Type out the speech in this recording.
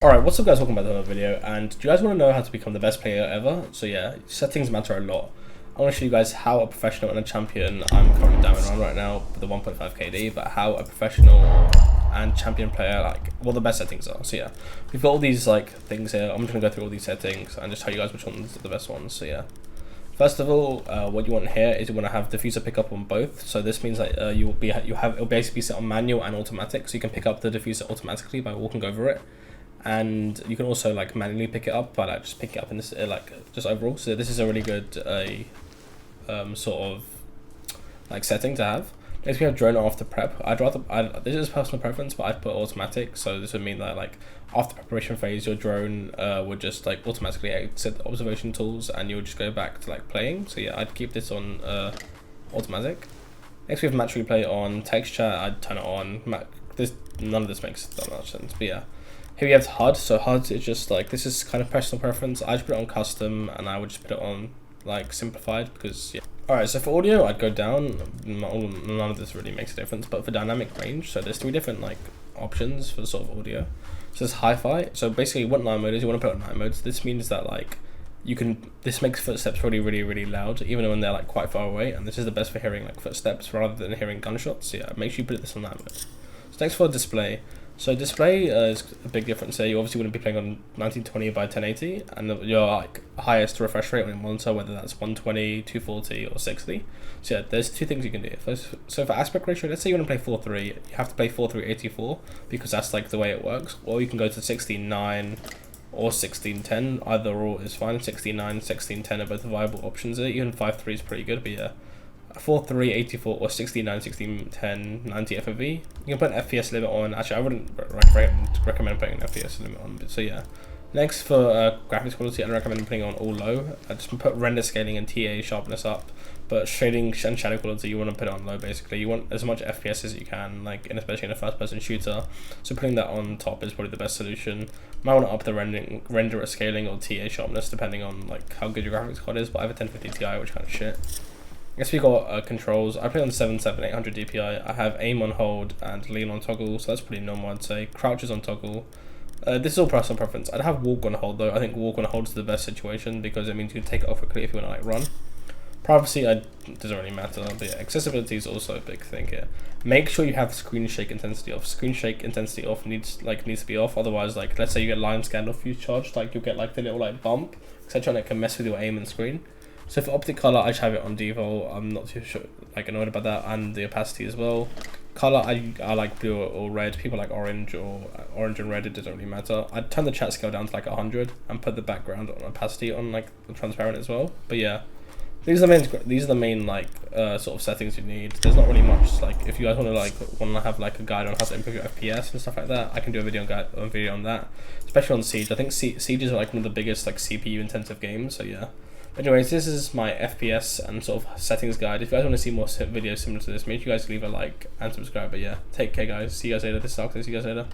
Alright, what's up guys, welcome back to another video, and do you guys want to know how to become the best player ever? So yeah, settings matter a lot. I want to show you guys how a professional and a champion, I'm currently diamond around right now with the 1.5 KD, but how a professional and champion player, like, well, the best settings are. So yeah, we've got all these like things here. I'm just going to go through all these settings and just tell you guys which ones are the best ones. So yeah, first of all, what you want here is you want to have diffuser pick up on both. So this means that it'll basically be set on manual and automatic, so you can pick up the diffuser automatically by walking over it. And you can also like manually pick it up by like just pick it up in this just overall. So this is a really good sort of like setting to have. Next we have drone after prep. This is personal preference, but I'd put automatic. So this would mean that like after preparation phase, your drone would just like automatically exit the observation tools, and you'll just go back to like playing. So yeah, I'd keep this on automatic. Next we have match replay on text chat. I'd turn it on. None of this makes that much sense, but yeah. Here we have HUD. So HUD is just like, this is kind of personal preference. I just put it on custom, and I would just put it on like simplified because yeah. Alright, so for audio, I'd go down. None of this really makes a difference, but for dynamic range, so there's 3 different like options for the sort of audio. So there's hi-fi. So basically what night mode is, you want to put it on night mode. So this means that like this makes footsteps really loud, even when they're like quite far away, and this is the best for hearing like footsteps rather than hearing gunshots. So yeah, make sure you put this on night mode. So next for display. So display is a big difference here. You obviously wouldn't be playing on 1920 by 1080, and your like highest refresh rate on your monitor, whether that's 120, 240, or 60. So yeah, there's 2 things you can do. So for aspect ratio, let's say you want to play 4:3, you have to play 4:3:84 because that's like the way it works. Or you can go to 16:9 or 16:10. Either or is fine. 16:9, 16:10 are both viable options there. Even 5:3 is pretty good, but yeah. 4:3:84 or 16:9, 16:10, 90 FOV. You can put an FPS limit on. Actually, I wouldn't recommend putting an FPS limit on. But so yeah. Next for graphics quality, I'd recommend putting on all low. I just put render scaling and TA sharpness up. But shading and shadow quality, you want to put it on low. Basically, you want as much FPS as you can, like, and especially in a first-person shooter. So putting that on top is probably the best solution. Might want to up the render scaling or TA sharpness depending on like how good your graphics card is. But I have a 1050 Ti, which kind of shit. Next we got controls. I play on 800 DPI. I have aim on hold and lean on toggle, so that's pretty normal, I'd say. Crouch is on toggle. This is all personal preference. I'd have walk on hold though. I think walk on hold is the best situation because it means you can take it off quickly if you want to like run. Privacy doesn't really matter, but yeah, accessibility is also a big thing here. Make sure you have screen shake intensity off. Screen shake intensity off needs to be off. Otherwise, like let's say you get line scan or fuse charged, like you'll get like the little like bump, etc. And it can mess with your aim and screen. So for optic color, I just have it on default. I'm not too sure, like annoyed about that, and the opacity as well. Color, I like blue or red. People like orange or orange and red. It doesn't really matter. I'd turn the chat scale down to like 100 and put the background on opacity on like the transparent as well. But yeah, these are the main like sort of settings you need. There's not really much like if you guys want to have like a guide on how to improve your FPS and stuff like that. I can do a video on that, especially on Siege. I think Siege is like one of the biggest like CPU intensive games. So yeah. Anyways, this is my FPS and sort of settings guide. If you guys want to see more videos similar to this, make sure you guys leave a like and subscribe. But yeah, take care guys. See you guys later. This is Arktes. See you guys later.